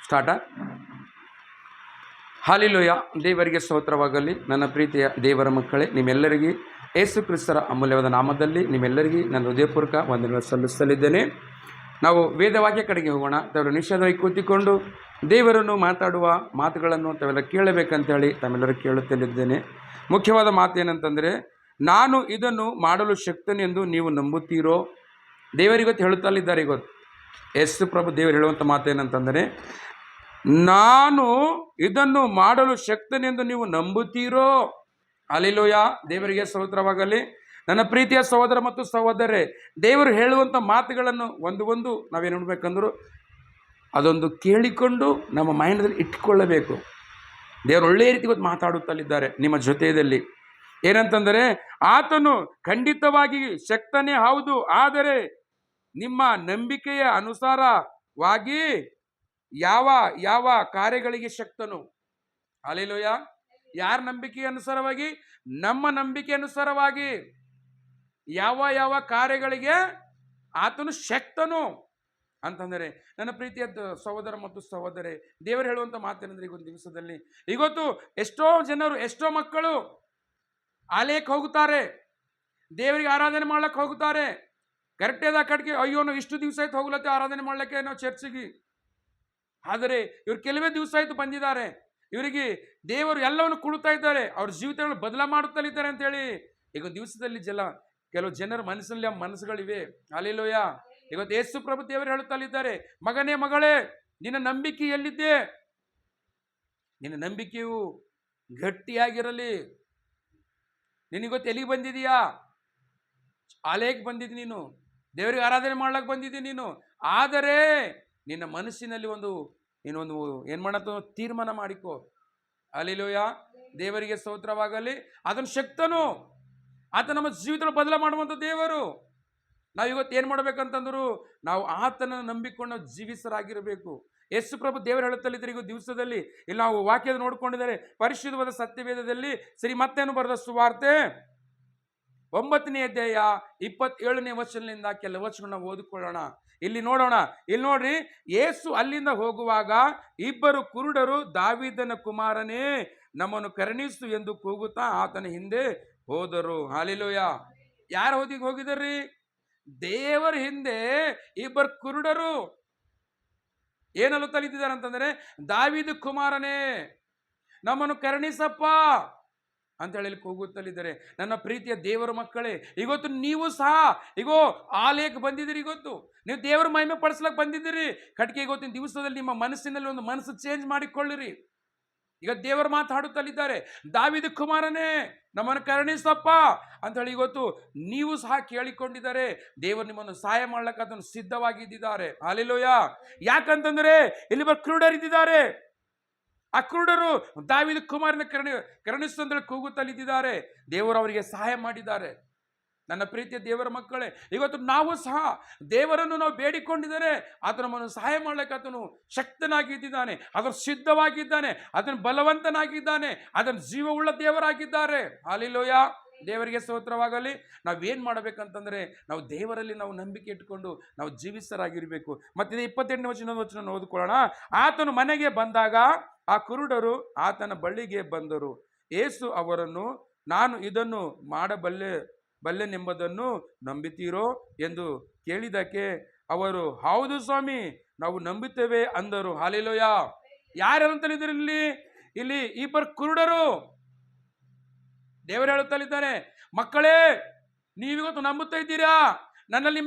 Start. Hallelujah. ದೇವರಿಗೆ ಸ್ತೋತ್ರವಾಗಲಿ. ನನ್ನ ಪ್ರೀತಿಯ ದೇವರ ಮಕ್ಕಳೇ, ನಿಮ್ಮೆಲ್ಲರಿಗೂ ಯೇಸು ಕ್ರಿಸ್ತರ ಅಮೂಲ್ಯವಾದ ನಾಮದಲ್ಲಿ ನಿಮ್ಮೆಲ್ಲರಿಗೂ ನನ್ನ ಹೃದಯಪೂರ್ವಕ ವಂದನೆಗಳನ್ನು ಸಲ್ಲಿಸಲಿದ್ದೇನೆ. ನಾವು ವೇದವಾಕ್ಯ ಕಡೆಗೆ ಹೋಗೋಣ. ತಾವೆಲ್ಲ ನಿಶ್ಚಯವಾಗಿ ಕೂತಿಕೊಂಡು ದೇವರನ್ನು ಮಾತಾಡುವ ಮಾತುಗಳನ್ನು ತಾವೆಲ್ಲ ಕೇಳಬೇಕಂತೇಳಿ ತಮ್ಮೆಲ್ಲರೂ ಕೇಳುತ್ತಲಿದ್ದೇನೆ. ಮುಖ್ಯವಾದ ಮಾತು ಏನಂತಂದರೆ, ನಾನು ಇದನ್ನು ಮಾಡಲು ಶಕ್ತನೆಂದು ನೀವು ನಂಬುತ್ತೀರೋ? ದೇವರಿಗೊತ್ತು ಹೇಳುತ್ತಲಿದ್ದಾರೆ. ಇವತ್ತು ಯೇಸು ಪ್ರಭು ದೇವರು ಹೇಳುವಂಥ ಮಾತು ಏನಂತಂದರೆ, ನಾನು ಇದನ್ನು ಮಾಡಲು ಶಕ್ತನೆಂದು ನೀವು ನಂಬುತ್ತೀರೋ? ಹಲ್ಲೆಲೂಯಾ. ದೇವರಿಗೆ ಸ್ತೋತ್ರವಾಗಲಿ. ನನ್ನ ಪ್ರೀತಿಯ ಸಹೋದರ ಮತ್ತು ಸಹೋದರರೇ, ದೇವರು ಹೇಳುವಂಥ ಮಾತುಗಳನ್ನು ಒಂದು ನಾವೇನು ನೋಡ್ಬೇಕಂದ್ರು ಅದೊಂದು ಕೇಳಿಕೊಂಡು ನಮ್ಮ ಮೈಂಡಲ್ಲಿ ಇಟ್ಕೊಳ್ಳಬೇಕು. ದೇವರು ಒಳ್ಳೆಯ ರೀತಿ ಇವತ್ತು ಮಾತಾಡುತ್ತಲಿದ್ದಾರೆ ನಿಮ್ಮ ಜೊತೆಯಲ್ಲಿ. ಏನಂತಂದರೆ, ಆತನು ಖಂಡಿತವಾಗಿ ಶಕ್ತನೇ ಹೌದು, ಆದರೆ ನಿಮ್ಮ ನಂಬಿಕೆಯ ಅನುಸಾರವಾಗಿ ಯಾವ ಯಾವ ಕಾರ್ಯಗಳಿಗೆ ಶಕ್ತನು. ಹಲ್ಲೆಲೂಯಾ. ಯಾರ ನಂಬಿಕೆಯ ಅನುಸಾರವಾಗಿ? ನಮ್ಮ ನಂಬಿಕೆ ಅನುಸಾರವಾಗಿ ಯಾವ ಯಾವ ಕಾರ್ಯಗಳಿಗೆ ಆತನು ಶಕ್ತನು ಅಂತಂದರೆ, ನನ್ನ ಪ್ರೀತಿಯ ಸಹೋದರ ಮತ್ತು ಸಹೋದರೇ, ದೇವರು ಹೇಳುವಂಥ ಮಾತೇನೆಂದರೆ, ಈಗೊಂದು ದಿವಸದಲ್ಲಿ ಇವತ್ತು ಎಷ್ಟೋ ಜನರು, ಎಷ್ಟೋ ಮಕ್ಕಳು ಆಲಯಕ್ಕೆ ಹೋಗುತ್ತಾರೆ, ದೇವರಿಗೆ ಆರಾಧನೆ ಮಾಡ್ಲಿಕ್ಕೆ ಹೋಗುತ್ತಾರೆ. ಕರೆಕ್ಟೇದ ಕಡೆಗೆ ಅಯ್ಯೋ ನಾವು ಇಷ್ಟು ದಿವಸ ಆಯ್ತು ಹೋಗ್ಲತ್ತೆ ಆರಾಧನೆ ಮಾಡ್ಲಿಕ್ಕೆ ನಾವು ಚರ್ಚಿಗೆ. ಆದರೆ ಇವ್ರು ಕೆಲವೇ ದಿವಸ ಆಯ್ತು ಬಂದಿದ್ದಾರೆ, ಇವರಿಗೆ ದೇವರು ಎಲ್ಲವನ್ನು ಕೊಡ್ತಾ ಇದ್ದಾರೆ, ಅವ್ರ ಜೀವಿತಗಳನ್ನು ಬದಲ ಮಾಡುತ್ತಲಿದ್ದಾರೆ ಅಂತೇಳಿ ಈಗ ದಿವಸದಲ್ಲಿ ಕೆಲವು ಜನರ ಮನಸ್ಸಲ್ಲಿ ಮನಸ್ಸುಗಳಿವೆ. ಹಲ್ಲೆಲೂಯಾ. ಇವತ್ತು ಯೇಸು ಪ್ರಭು ದೇವರು ಹೇಳುತ್ತಲಿದ್ದಾರೆ, ಮಗನೇ ಮಗಳೇ, ನಿನ್ನ ನಂಬಿಕೆ ಎಲ್ಲಿದ್ದೆ? ನಿನ್ನ ನಂಬಿಕೆಯು ಗಟ್ಟಿಯಾಗಿರಲಿ. ನಿನಗೊತ್ತು ಎಲ್ಲಿಗೆ ಬಂದಿದೀಯಾ? ಆಲಯಕ್ಕೆ ಬಂದಿದ್ದಿ ನೀನು, ದೇವರಿಗೆ ಆರಾಧನೆ ಮಾಡ್ಲಿಕ್ಕೆ ಬಂದಿದ್ದಿ ನೀನು. ಆದರೆ ನಿನ್ನ ಮನಸ್ಸಿನಲ್ಲಿ ನೀನೊಂದು ಏನು ಮಾಡತ್ತ ತೀರ್ಮಾನ ಮಾಡಿಕೋ. ಹಲ್ಲೆಲೂಯಾ. ದೇವರಿಗೆ ಸ್ತೋತ್ರವಾಗಲಿ. ಅದನ್ನು ಶಕ್ತನು, ಆತ ನಮ್ಮ ಜೀವಿತ ಬದಲ ಮಾಡುವಂಥ ದೇವರು. ನಾವು ಇವತ್ತು ಏನು ಮಾಡ್ಬೇಕಂತಂದ್ರು, ನಾವು ಆತನನ್ನು ನಂಬಿಕೊಂಡು ನಾವು ಜೀವಿಸರಾಗಿರಬೇಕು. ಯೇಸು ಪ್ರಭು ದೇವರು ಹೇಳುತ್ತಲಿದ್ದಾರೆ ಈಗ ದಿವಸದಲ್ಲಿ. ಇಲ್ಲಿ ನಾವು ವಾಕ್ಯದ ನೋಡ್ಕೊಂಡಿದ್ದಾರೆ, ಪರಿಶುದ್ಧವಾದ ಸತ್ಯವೇದದಲ್ಲಿ ಶ್ರೀ ಮತ್ತೇನು ಬರೆದ ಸುವಾರ್ತೆ 9ನೇ ಅಧ್ಯಾಯ 27ನೇ ವಚನದಿಂದ ಕೆಲವು ವಚನ ನಾವು ಓದಿಕೊಳ್ಳೋಣ. ಇಲ್ಲಿ ನೋಡೋಣ. ಇಲ್ಲಿ ನೋಡ್ರಿ, ಯೇಸು ಅಲ್ಲಿಂದ ಹೋಗುವಾಗ ಇಬ್ಬರು ಕುರುಡರು, ದಾವೀದನ ಕುಮಾರನೇ ನಮ್ಮನ್ನು ಕರುಣಿಸು ಎಂದು ಕೂಗುತ್ತಾ ಆತನ ಹಿಂದೆ ಹೋದರು. ಹಲ್ಲೆಲೂಯಾ. ಯಾರು ಹೋಗಿದಾರ್ರಿ? ದೇವರ ಹಿಂದೆ ಇಬ್ಬರು ಕುರುಡರು ಏನಲ್ಲ ತಲಿತಿದ್ದಾರೆ ಅಂತಂದ್ರೆ, ದಾವೀದ ಕುಮಾರನೇ ನಮ್ಮನ್ನು ಕರುಣಿಸಪ್ಪ ಅಂತ ಹೇಳಿ ಕೂಗುತ್ತಲಿದ್ದಾರೆ. ನನ್ನ ಪ್ರೀತಿಯ ದೇವರ ಮಕ್ಕಳೇ, ಇವತ್ತು ನೀವು ಸಹ ಆಲಯಕ್ಕೆ ಬಂದಿದ್ದೀರಿ. ಇವತ್ತು ನೀವು ದೇವರ ಮಹಿಮೆ ಪಡಿಸ್ಲಕ್ಕೆ ಬಂದಿದ್ದೀರಿ. ಕಟ್ಗೆ ಇವತ್ತಿನ ದಿವಸದಲ್ಲಿ ನಿಮ್ಮ ಮನಸ್ಸಿನಲ್ಲಿ ಒಂದು ಮನಸ್ಸು ಚೇಂಜ್ ಮಾಡಿಕೊಳ್ಳಿರಿ. ಈಗ ದೇವರು ಮಾತಾಡುತ್ತಲಿದ್ದಾರೆ, ದಾವೀದ ಕುಮಾರನೇ ನಮ್ಮನ್ನು ಕರುಣಿಸಪ್ಪ ಅಂತ ಹೇಳಿ ಇವತ್ತು ನೀವು ಸಹ ಕೇಳಿಕೊಂಡಿದ್ದಾರೆ. ದೇವರು ನಿಮ್ಮನ್ನು ಸಹಾಯ ಮಾಡ್ಲಿಕ್ಕೆ ಅದನ್ನು ಸಿದ್ಧವಾಗಿದ್ದಾರೆ. ಹಲ್ಲೆಲೂಯಾ. ಯಾಕಂತಂದ್ರೆ ಇಲ್ಲಿ ಕ್ರೂಡರಿದ್ದಾರೆ. ಆ ಕ್ರೂಡರು ದಾವೀದ ಕುಮಾರನ ಕರುಣಿಸು ಅಂತೇಳಿ ಕೂಗುತ್ತಲಿದ್ದಾರೆ. ದೇವರು ಅವರಿಗೆ ಸಹಾಯ ಮಾಡಿದ್ದಾರೆ. ನನ್ನ ಪ್ರೀತಿಯ ದೇವರ ಮಕ್ಕಳೇ, ಇವತ್ತು ನಾವು ಸಹ ದೇವರನ್ನು ನಾವು ಬೇಡಿಕೊಂಡಿದ್ದಾರೆ. ಆತನ ನಮ್ಮನ್ನು ಸಹಾಯ ಮಾಡ್ಲಿಕ್ಕೆ ಆತನು ಶಕ್ತನಾಗಿದ್ದಾನೆ, ಅದನ್ನು ಸಿದ್ಧವಾಗಿದ್ದಾನೆ, ಅದನ್ನು ಬಲವಂತನಾಗಿದ್ದಾನೆ, ಅದನ್ನು ಜೀವವುಳ್ಳ ದೇವರಾಗಿದ್ದಾರೆ. ಹಲ್ಲೆಲೂಯಾ. ದೇವರಿಗೆ ಸ್ತೋತ್ರವಾಗಲಿ. ನಾವೇನು ಮಾಡಬೇಕಂತಂದ್ರೆ, ನಾವು ದೇವರಲ್ಲಿ ನಾವು ನಂಬಿಕೆ ಇಟ್ಕೊಂಡು ನಾವು ಜೀವಿಸರಾಗಿರ್ಬೇಕು. ಮತ್ತೆ 28ನೇ ವಚನ ಓದಿಕೊಳ್ಳೋಣ. ಆತನು ಮನೆಗೆ ಬಂದಾಗ ಆ ಕುರುಡರು ಆತನ ಬಳಿಗೆ ಬಂದರು. ಯೇಸು ಅವರನ್ನು, ನಾನು ಇದನ್ನು ಬಲ್ಲೆನೆಂಬುದನ್ನು ನಂಬುತ್ತೀರೋ ಎಂದು ಕೇಳಿದಕ್ಕೆ ಅವರು, ಹೌದು ಸ್ವಾಮಿ, ನಾವು ನಂಬುತ್ತೇವೆ ಅಂದರು. ಹಲ್ಲೆಲೂಯಾ. ಯಾರಂತಲಿದ್ರು ಇಲ್ಲಿ ಇಬ್ಬರು ಕುರುಡರು. ದೇವರು ಹೇಳುತ್ತಲಿದ್ದಾರೆ, ಮಕ್ಕಳೇ, ನೀವಿವತ್ತು ನಂಬುತ್ತಾ ಇದ್ದೀರಾ? ನನ್ನಲ್ಲಿ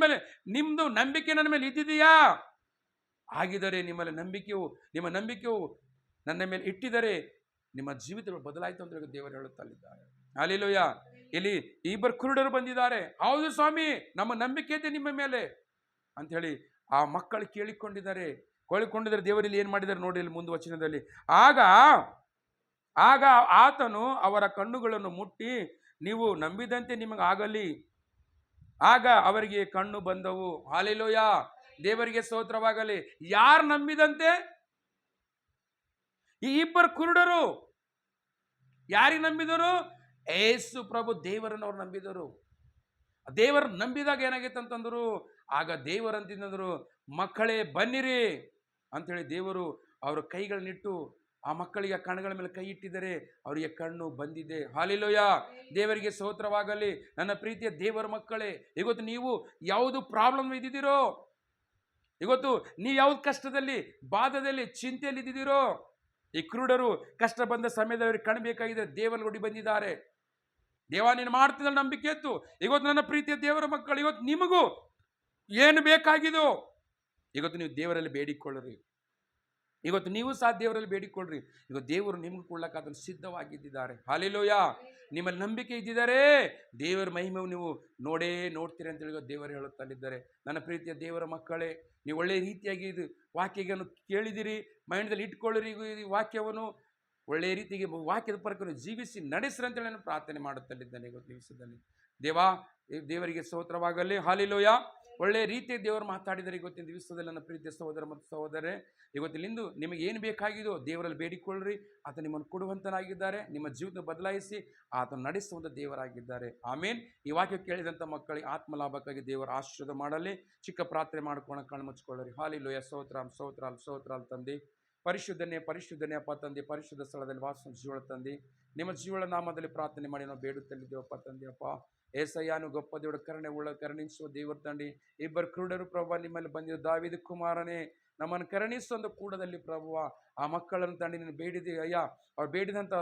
ನಿಮ್ದು ನಂಬಿಕೆ ನನ್ನ ಮೇಲೆ ಇದ್ದಿದೆಯಾ? ಹಾಗಿದರೆ ನಿಮ್ಮ ನಂಬಿಕೆಯು ನನ್ನ ಮೇಲೆ ಇಟ್ಟಿದರೆ ನಿಮ್ಮ ಜೀವಿತಗಳು ಬದಲಾಯಿತು ಅಂತ ದೇವರು ಹೇಳುತ್ತಲಿದ್ದಾರೆ. ಹಲ್ಲೆಲೂಯಾ. ಇಲ್ಲಿ ಇಬ್ಬರು ಕುರುಡರು ಬಂದಿದ್ದಾರೆ. ಹೌದು ಸ್ವಾಮಿ, ನಮ್ಮ ನಂಬಿಕೆ ಇದೆ ನಿಮ್ಮ ಮೇಲೆ ಅಂತ ಹೇಳಿ ಆ ಮಕ್ಕಳು ಕೇಳಿಕೊಂಡಿದ್ದಾರೆ. ದೇವರಲ್ಲಿ ಏನು ಮಾಡಿದ್ದಾರೆ ನೋಡಿ ಇಲ್ಲಿ ಮುಂದೆ ವಚನದಲ್ಲಿ. ಆಗ ಆತನು ಅವರ ಕಣ್ಣುಗಳನ್ನು ಮುಟ್ಟಿ, ನೀವು ನಂಬಿದಂತೆ ನಿಮಗೆ ಆಗಲಿ. ಆಗ ಅವರಿಗೆ ಕಣ್ಣು ಬಂದವು. ಹಲ್ಲೆಲೂಯಾ. ದೇವರಿಗೆ ಸ್ತೋತ್ರವಾಗಲಿ. ಯಾರು ನಂಬಿದಂತೆ? ಈ ಇಬ್ಬರು ಕುರುಡರು ಯಾರಿಗೆ ನಂಬಿದರು? ಯೇಸು ಪ್ರಭು ದೇವರನ್ನು ಅವ್ರು ನಂಬಿದರು. ದೇವರು ನಂಬಿದಾಗ ಏನಾಗೈತೆ ಅಂತಂದ್ರು, ಆಗ ದೇವರಂತಿದ್ರು, ಮಕ್ಕಳೇ ಬನ್ನಿರಿ ಅಂಥೇಳಿ ದೇವರು ಅವರ ಕೈಗಳನ್ನಿಟ್ಟು ಆ ಮಕ್ಕಳಿಗೆ ಕಣ್ಣುಗಳ ಮೇಲೆ ಕೈ ಇಟ್ಟಿದ್ದಾರೆ, ಅವರಿಗೆ ಕಣ್ಣು ಬಂದಿದೆ. ಹಾಲೆಲೂಯಾ, ದೇವರಿಗೆ ಸ್ತೋತ್ರವಾಗಲಿ. ನನ್ನ ಪ್ರೀತಿಯ ದೇವರ ಮಕ್ಕಳೇ, ಇವತ್ತು ನೀವು ಯಾವುದು ಪ್ರಾಬ್ಲಮ್ ಇದ್ದಿದ್ದೀರೋ, ಇವತ್ತು ನೀವು ಯಾವ್ದು ಕಷ್ಟದಲ್ಲಿ, ಬಾಧದಲ್ಲಿ, ಚಿಂತೆಯಲ್ಲಿ ಇದ್ದಿದ್ದೀರೋ, ಈ ಕ್ರೂಡರು ಕಷ್ಟ ಬಂದ ಸಮಯದಲ್ಲಿ ಅವ್ರಿಗೆ ಕಾಣಬೇಕಾಗಿದೆ, ದೇವರು ಓಡಿ ಬಂದಿದ್ದಾರೆ. ದೇವ ನೀನು ಮಾಡ್ತಿದ್ದ ನಂಬಿಕೆ ಇತ್ತು. ಇವತ್ತು ನನ್ನ ಪ್ರೀತಿಯ ದೇವರ ಮಕ್ಕಳು, ಇವತ್ತು ನಿಮಗೂ ಏನು ಬೇಕಾಗಿದೋ ಇವತ್ತು ನೀವು ದೇವರಲ್ಲಿ ಬೇಡಿಕೊಳ್ಳ್ರಿ. ಇವತ್ತು ನೀವು ಸಹ ದೇವರಲ್ಲಿ ಬೇಡಿಕೊಳ್ಳ್ರಿ. ಇವತ್ತು ದೇವರು ನಿಮ್ಗೆ ಕೊಡ್ಲಕ್ಕ ಅದನ್ನು ಸಿದ್ಧವಾಗಿದ್ದಾರೆ. ಹಾಲೆಲೂಯಾ, ನಿಮ್ಮಲ್ಲಿ ನಂಬಿಕೆ ಇದ್ದಿದ್ದಾರೆ, ದೇವರ ಮಹಿಮೆವು ನೀವು ನೋಡ್ತೀರಿ ಅಂತೇಳಿ ದೇವರು ಹೇಳುತ್ತಲಿದ್ದಾರೆ. ನನ್ನ ಪ್ರೀತಿಯ ದೇವರ ಮಕ್ಕಳೇ, ನೀವು ಒಳ್ಳೆಯ ರೀತಿಯಾಗಿ ಇದು ವಾಕ್ಯವನ್ನು ಕೇಳಿದಿರಿ, ಮೈಂಡಲ್ಲಿ ಇಟ್ಕೊಳ್ಳಿರಿ. ಈ ವಾಕ್ಯವನ್ನು ಒಳ್ಳೆಯ ರೀತಿಗೆ ವಾಕ್ಯದ ಪ್ರಕಾರ ಜೀವಿಸಿ ನಡೆಸ್ರಿ ಅಂತೇಳಿ ನಾನು ಪ್ರಾರ್ಥನೆ ಮಾಡುತ್ತಲಿದ್ದೇನೆ. ಇವತ್ತು ದಿವಸದಲ್ಲಿ ದೇವರಿಗೆ ಸ್ತೋತ್ರವಾಗಲಿ. ಹಾಲೆಲೂಯಾ, ಒಳ್ಳೆಯ ರೀತಿಯ ದೇವರು ಮಾತಾಡಿದರೆ ಇವತ್ತಿನ ದಿವಸದಲ್ಲಿ ನನ್ನ ಪ್ರೀತಿಯ ಸಹೋದರ ಮತ್ತು ಸಹೋದರೇ, ಇವತ್ತಿನಿಂದ ನಿಮಗೆ ಏನು ಬೇಕಾಗಿದೋ ದೇವರಲ್ಲಿ ಬೇಡಿಕೊಳ್ಳ್ರಿ. ಆತ ನಿಮ್ಮನ್ನು ಕೊಡುವಂತನಾಗಿದ್ದಾರೆ, ನಿಮ್ಮ ಜೀವನ ಬದಲಾಯಿಸಿ ಆತ ನಡೆಸುವಂಥ ದೇವರಾಗಿದ್ದಾರೆ. ಆಮೇನ್. ಈ ವಾಕ್ಯ ಕೇಳಿದಂಥ ಮಕ್ಕಳಿಗೆ ಆತ್ಮಲಾಭಕ್ಕಾಗಿ ದೇವರ ಆಶೀರ್ವಾದ ಮಾಡಲಿ. ಚಿಕ್ಕ ಪ್ರಾರ್ಥನೆ ಮಾಡ್ಕೊಂಡು ಕಣ್ಣು ಮುಚ್ಕೊಳ್ಳ್ರಿ. ಹಾಲೆಲೂಯಾ, ಸ್ತೋತ್ರ ಸ್ತೋತ್ರ ಸ್ತೋತ್ರ ತಂದೆ, ಪರಿಶುದ್ಧನೇ ಅಪ್ಪ ತಂದೆ, ಪರಿಶುದ್ಧ ಸ್ಥಳದಲ್ಲಿ ವಾಸ ಜೀವಳ ತಂದೆ, ನಿಮ್ಮ ಜೀವಳ ನಾಮದಲ್ಲಿ ಪ್ರಾರ್ಥನೆ ಮಾಡಿ ನಾವು ಬೇಡುತ್ತಲ್ಲಿದ್ದೇವಪ್ಪ ತಂದೆ. ಅಪ್ಪ ಏಸಯ್ಯನು ಗొప్ప ದೇವರ ಕರುಣಿಸುವ ದೇವರ ತಂಡಿ, ಇಬ್ಬರು ಕ್ರೂಡರು ಪ್ರಭು ನಿಮ್ಮಲ್ಲಿ ಬಂದಿದ್ದ ದಾವೀದ ಕುಮಾರನೇ, ನಮ್ಮನ್ನು ಕರುಣಿಸುವ ಕೂಡದಲ್ಲಿ ಪ್ರಭುವ ಆ ಮಕ್ಕಳನ್ನು ತಂಡಿ ನೀನು ಬೇಡಿದೆ ಅಯ್ಯ. ಅವ್ರು ಬೇಡಿದಂಥ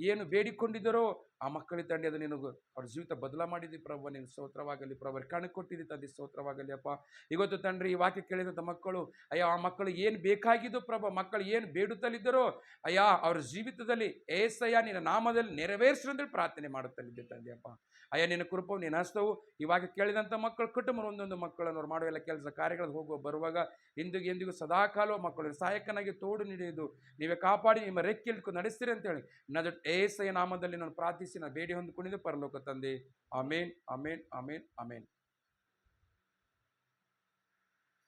ಏನು ಬೇಡಿಕೊಂಡಿದ್ದರೋ ಆ ಮಕ್ಕಳಿಗೆ ತಂಡಿ ಅದು ನಿನಗೂ ಅವ್ರ ಜೀವಿತ ಬದಲಾ ಮಾಡಿದ್ದಿ ಪ್ರಭು. ನೀನು ಸ್ತೋತ್ರವಾಗಲಿ ಪ್ರಭು, ಅವ್ರಿಗೆ ಕಣ್ಣು ಕೊಟ್ಟಿದ್ದಿ ತಂದೆ, ಸ್ತೋತ್ರವಾಗಲಿ ಅಪ್ಪ. ಇವತ್ತು ತಂಡ್ರಿ ಈ ವಾಕ್ಯ ಕೇಳಿದಂಥ ಮಕ್ಕಳು ಅಯ್ಯ, ಆ ಮಕ್ಕಳು ಏನು ಬೇಕಾಗಿದ್ದು ಪ್ರಭು, ಮಕ್ಕಳು ಏನು ಬೇಡುತ್ತಲಿದ್ದರೋ ಅಯ್ಯ, ಅವ್ರ ಜೀವಿತದಲ್ಲಿ ಏಸಯ್ಯ ನಿನ್ನ ನಾಮದಲ್ಲಿ ನೆರವೇರಿಸು ಅಂತೇಳಿ ಪ್ರಾರ್ಥನೆ ಮಾಡುತ್ತಲಿದ್ದೆ ತಂದೆ ಅಪ್ಪ. ಅಯ್ಯ, ನಿನ್ನ ಕೃಪವು ನಿನ್ನ ಹಸ್ತವು ಇವಾಗ ಕೇಳಿದಂಥ ಮಕ್ಕಳು ಕುಟುಂಬ ಒಂದೊಂದು ಮಕ್ಕಳನ್ನು ಅವ್ರು ಮಾಡುವ ಎಲ್ಲ ಕೆಲಸ ಕಾರ್ಯಗಳು ಹೋಗುವ ಬರುವಾಗ ಎಂದಿಗೂ ಸದಾಕಾಲ ಮಕ್ಕಳು ಸಹಾಯಕನಾಗಿ ತೋಡು ನೀಡಿದ್ದು ನೀವೇ ಕಾಪಾಡಿ ನಿಮ್ಮ ರೆಕ್ಕೆಲ್ಕು ನಡೆಸ್ತೀರಿ ಅಂತೇಳಿ ನನ್ನ ಏಸಯ್ಯ ನಾಮದಲ್ಲಿ ನಾನು ಪ್ರಾರ್ಥಿಸಿ ನಾನು ಬೇಡಿ ಹೊಂದಿಕೊಂಡಿದ್ದು ಪರಲೋಕ ತಂದೆ. ಆಮೇನ್, ಆಮೇನ್, ಆಮೇನ್, ಆಮೇನ್.